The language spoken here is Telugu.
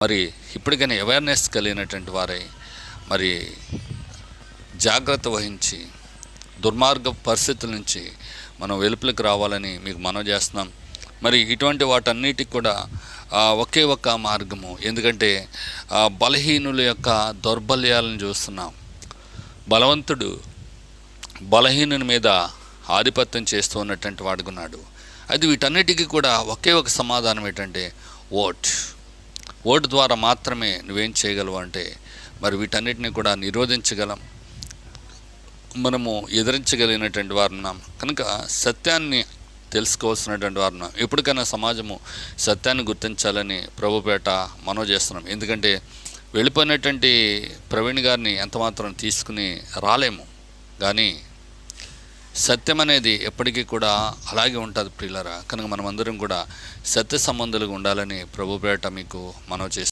మరి ఇప్పటికైనా అవేర్నెస్ కలిగినటువంటి వారై మరి జాగ్రత్త వహించి దుర్మార్గ పరిస్థితుల నుంచి మనం వెలుపలికి రావాలని మీకు మనవి చేస్తున్నాం. మరి ఇటువంటి వాటన్నిటికి కూడా ఒకే ఒక్క మార్గము. ఎందుకంటే బలహీనుల యొక్క దౌర్బల్యాలను చూస్తున్నాం. బలవంతుడు బలహీనుని మీద ఆధిపత్యం చేస్తూ ఉన్నటువంటి వాడుకున్నాడు. అది వీటన్నిటికీ కూడా ఒకే ఒక సమాధానం ఏంటంటే ఓటు ద్వారా మాత్రమే నువ్వేం చేయగలవు అంటే మరి వీటన్నిటిని కూడా నిరోధించగలం, మనము ఎదిరించగలిగినటువంటి వారు ఉన్నాం. కనుక సత్యాన్ని తెలుసుకోవాల్సినటువంటి వారు ఉన్నాం. ఎప్పటికైనా సమాజము సత్యాన్ని గుర్తించాలని ప్రభుపేట మనవి చేస్తున్నాం. ఎందుకంటే వెళ్ళిపోయినటువంటి ప్రవీణ్ గారిని ఎంతమాత్రం తీసుకుని రాలేము, కానీ సత్యం అనేది ఎప్పటికీ కూడా అలాగే ఉంటుంది ప్రియులారా. కనుక మనమందరం కూడా సత్య సంబంధులుగా ఉండాలని ప్రభుపేట మీకు మనవి చేస్తున్నాం.